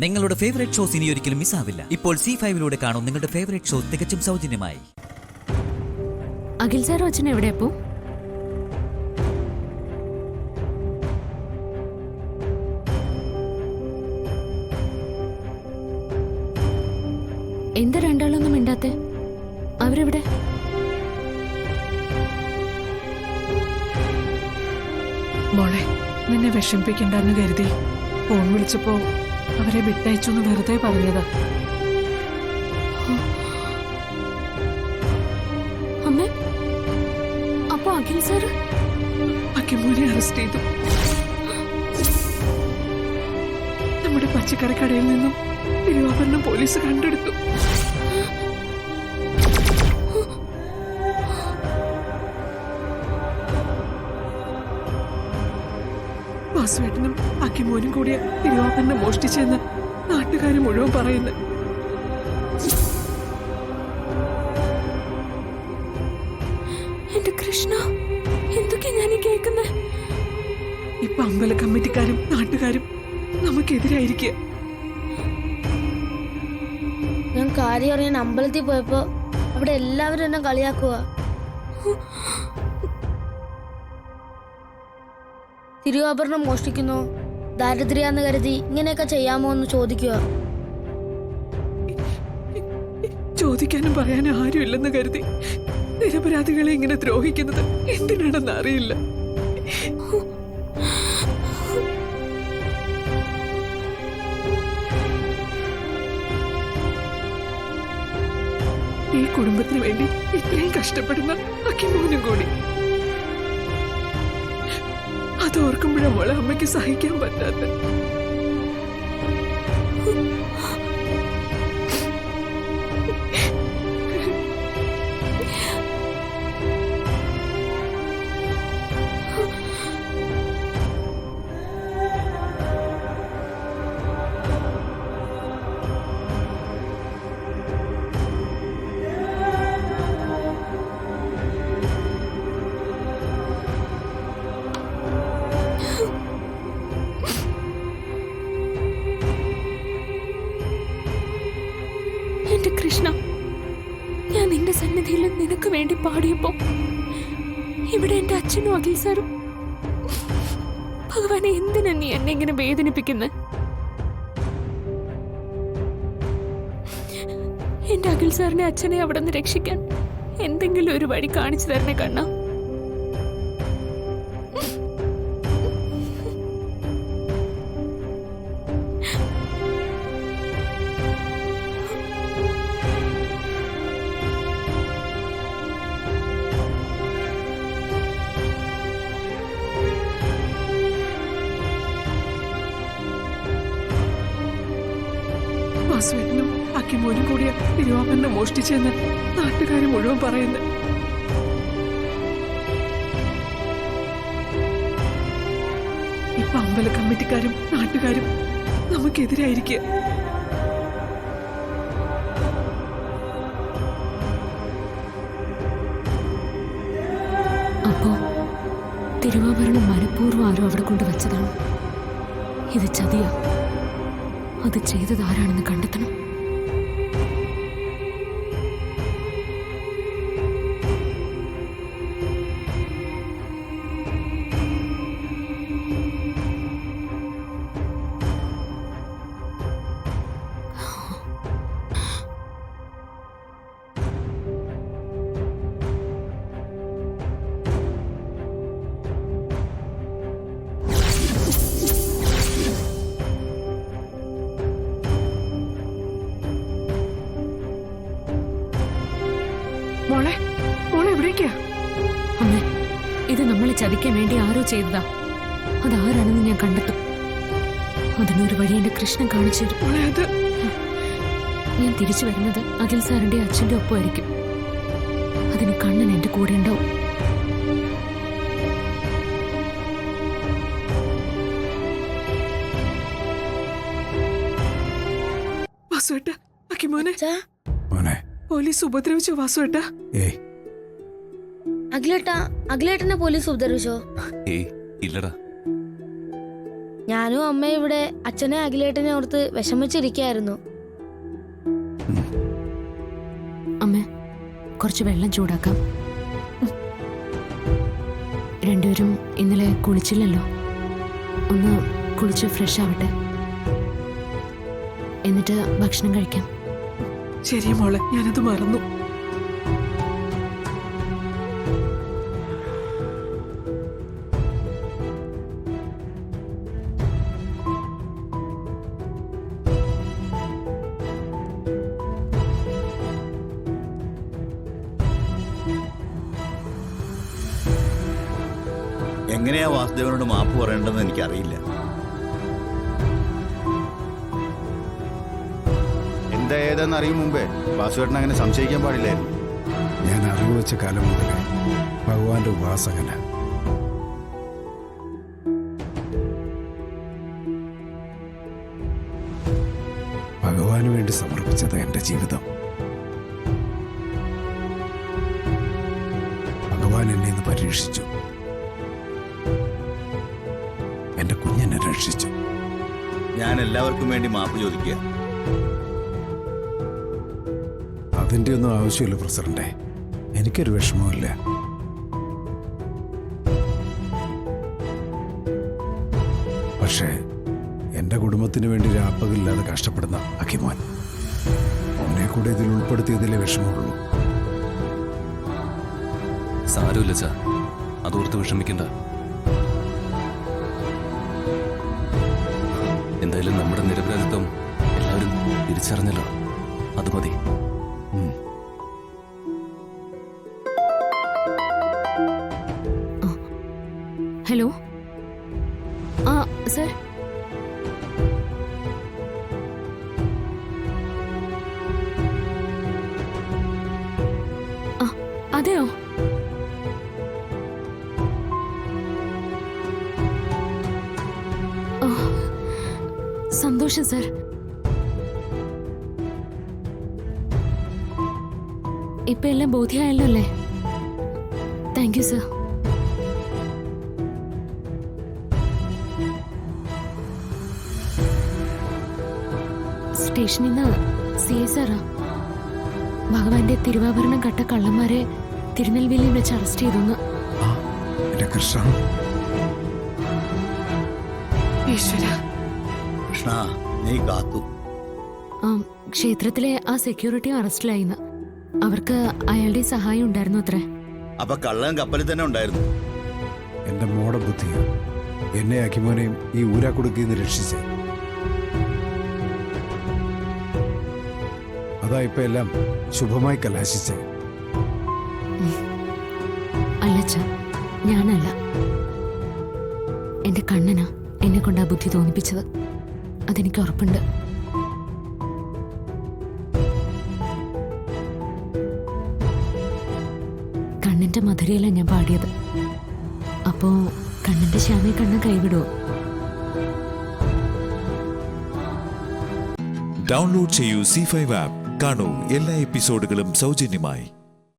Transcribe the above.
നിങ്ങളുടെ favourite shows ഇനി ഒരിക്കലും മിസ്സാവില്ല. ഇപ്പോൾ C5 കാണും നിങ്ങളുടെ ഫേവറേറ്റ് ഷോ തികച്ചും സൗജന്യമായി. അഖിൽ സാറും അച്ഛൻ എവിടെയപ്പോ? എന്താ രണ്ടാളൊന്നും മിണ്ടാത്തെ? അവരെവിടെ? മോളെ, നിന്നെ വിഷമിപ്പിക്കണ്ടെന്ന് കരുതി ഫോൺ വിളിച്ചപ്പോ അവരെ വിട്ടയച്ചൊന്ന് വെറുതെ പറഞ്ഞതാ. അമ്മേ, അപ്പൊ അഖിൽ സാറ് അക്കിമോനെ അറസ്റ്റ് ചെയ്തു. നമ്മുടെ പച്ചക്കറിക്കടയിൽ നിന്നും തിരുവാഭരണം പോലീസ് കണ്ടെടുത്തു. വാസുവേട്ടനും അക്കിമോനും കൂടിയ തിരുവാഭരണം മോഷ്ടിച്ചെന്ന് നാട്ടുകാർ മുഴുവൻ പറയുന്നു. എന്റെ കൃഷ്ണ, എന്തൊക്കെയാ ഞാൻ കേൾക്കുന്നേ? ഇപ്പൊ അമ്പല കമ്മിറ്റിക്കാരും നാട്ടുകാരും നമുക്കെതിരായിരിക്കുക. ഞാൻ കാര്യം അറിയാൻ അമ്പലത്തിൽ പോയപ്പോ അവിടെ എല്ലാവരും എന്നെ കളിയാക്കുക. തിരുവാഭരണം മോഷ്ടിക്കുന്നു, ദാരിദ്ര്യാന്ന് കരുതി ഇങ്ങനെയൊക്കെ ചെയ്യാമോ എന്ന് ചോദിക്കുക. ചോദിക്കാനും പറയാനും ആരുമില്ലെന്ന് കരുതി നിരപരാധികളെ ഇങ്ങനെ ദ്രോഹിക്കുന്നത് എന്തിനാണെന്ന് അറിയില്ല. ഈ കുടുംബത്തിന് വേണ്ടി ഇത്രയും കഷ്ടപ്പെടുന്ന അക്കിമോനും കൂടി. അതോർക്കുമ്പോഴാ മോളെ അമ്മയ്ക്ക് സഹിക്കാൻ പറ്റാത്ത. എന്റെ കൃഷ്ണ, ഞാൻ നിന്റെ സന്നിധിയിൽ നിനക്ക് വേണ്ടി പാടിയപ്പോ ഇവിടെ എന്റെ അച്ഛനും അഖിൽ സാറും. ഭഗവാനെ, എന്തിനാ നീ എന്നെ ഇങ്ങനെ വേദനിപ്പിക്കുന്നത്? എന്റെ അഖിൽ സാറിനെ അച്ഛനെ അവിടെ നിന്ന് രക്ഷിക്കാൻ എന്തെങ്കിലും ഒരു വഴി കാണിച്ചു തരണേ കണ്ണ. വാസുവേട്ടനും അക്കിമോനും കൂടിയ തിരുവാഭരണം മോഷ്ടിച്ചെന്ന് നാട്ടുകാർ മുഴുവൻ പറയുന്നു. ഇപ്പൊ അമ്പല കമ്മിറ്റിക്കാരും നാട്ടുകാരും നമുക്കെതിരായിരിക്കുക. അപ്പോ തിരുവാഭരണം മനഃപൂർവ്വം ആരോ അവിടെ കൊണ്ടുവച്ചതാണ്. ഇത് ചതിയാ. അത് ചെയ്തത് ആരാണെന്ന് കണ്ടെത്തണം. മോളെ, മോളെ എവിടേക്കാ? അമ്മേ, ഇത് നമ്മളെ ചതിക്കാൻ വേണ്ടി ആരോ ചെയ്തതാ. അതാരാണെന്ന് ഞാൻ കണ്ടെത്തും. അതിനൊരു വഴി എന്റെ കൃഷ്ണൻ കാണിച്ചു തരും. മോളെ, അത് ഞാൻ തിരിച്ചു വരുന്നത് അഖിൽ സാറിന്റെ അച്ഛന്റെ ഒപ്പമായിരിക്കും. അതിന് കണ്ണൻ എന്റെ കൂടെ ഉണ്ടാവും. വാസുവേട്ട, അക്കിമോനെ, അച്ഛാ, പോലീസ് ഉപദ്രവിച്ചോ വാസുവേട്ട? അഖിലേട്ടനെ പോലീസ് ഉപദ്രവിച്ചോ? ഏയ് ഇല്ലടാ. ഞാനും അമ്മയും ഇവിടെ അച്ഛനെ അഖിലേട്ടനെ ഓർത്ത് വിഷമിച്ചിരിക്കായിരുന്നു. അമ്മ, കുറച്ച് വെള്ളം ചൂടാക്കാം. രണ്ടുപേരും ഇന്നലെ കുളിച്ചില്ലല്ലോ, ഒന്ന് കുളിച്ച് ഫ്രഷ് ആവട്ടെ, എന്നിട്ട് ഭക്ഷണം കഴിക്കാം. ശരി മോളെ, ഞാനത് മറന്നു. എങ്ങനെയാ വാസുദേവനോട് മാപ്പ് പറയേണ്ടതെന്ന് എനിക്കറിയില്ല. എന്താ ഏതാന്ന് അറിയും മുമ്പേ വാസുവേട്ടൻ അങ്ങനെ സംശയിക്കാൻ പാടില്ലായിരുന്നു. ഞാൻ അറിവ് വെച്ച കാലം മുതലേ ഭഗവാന്റെ ഉപാസകന. ഭഗവാന് വേണ്ടി സമർപ്പിച്ചത് എന്റെ ജീവിതം. ഭഗവാൻ എന്നെ ഇന്ന് പരീക്ഷിച്ചു, എന്റെ കുഞ്ഞെന്നെ രക്ഷിച്ചു. ഞാൻ എല്ലാവർക്കും വേണ്ടി മാപ്പ് ചോദിക്കുക. അതിന്റെ ഒന്നും ആവശ്യമില്ല പ്രസിഡന്റെ, എനിക്കൊരു വിഷമവുമില്ല. പക്ഷേ എന്റെ കുടുംബത്തിന് വേണ്ടി രാപ്പകലില്ലാതെ കഷ്ടപ്പെടുന്ന അഖിമോൻ, അവനെ കൂടെ ഇതിൽ ഉൾപ്പെടുത്തിയതിലെ വിഷമമുള്ളൂ. സാരമില്ല സാർ, അതോർത്ത് വിഷമിക്കണ്ട. എന്തായാലും നമ്മുടെ നിരപരാധിത്വം എല്ലാവരും തിരിച്ചറിഞ്ഞല്ലോ, അത് മതി. ഹലോ, ആ സർ, ആ അതെയോ? സന്തോഷം സർ. ഇപ്പൊ എല്ലാം ബോധ്യമായല്ലോ അല്ലേ? Thank you sir. സ്റ്റേഷനിൽ നിന്ന് CI സാറാ ഭഗവാന്റെ തിരുവാഭരണം കട്ട കള്ളന്മാരെ തിരുനെൽവേലിയിൽ വെച്ച് അറസ്റ്റ് ചെയ്തു. എന്റെ കൃഷ്ണ, ഈശ്വര, കൃഷ്ണ, നീ കാത്തു. ക്ഷേത്രത്തിലെ ആ സെക്യൂരിറ്റിയും അറസ്റ്റിലായിന്ന്. അവർക്ക് അയാളുടെ സഹായം ഉണ്ടായിരുന്നു അത്രേ. അപ്പൊ കള്ളൻ കപ്പലിൽ തന്നെ ഉണ്ടായിരുന്നു. എന്റെ മോടെ ബുദ്ധി എന്നെ അഖിമോനെയും ഈ ഊരാക്കുടുക്കിന്ന് രക്ഷിച്ചേ. അതാ ഇപ്പൊ എല്ലാം ശുഭമായി കലാശിച്ചേ. അല്ലച്ച, ഞാനല്ല, എന്റെ കണ്ണനാ എന്നെ കൊണ്ട് ആ ബുദ്ധി തോന്നിപ്പിച്ചത്. അതെനിക്ക് ഉറപ്പുണ്ട്. കണ്ണന്റെ മധുരയില ഞാൻ പാടിയത്. അപ്പോ കണ്ണന്റെ ശ്യാമയെ കണ്ണൻ കൈവിടുവോ? ഡൗൺലോഡ് ചെയ്യൂ C5 ആപ്പ്. കാണൂ എല്ലാ എപ്പിസോഡുകളും സൗജന്യമായി.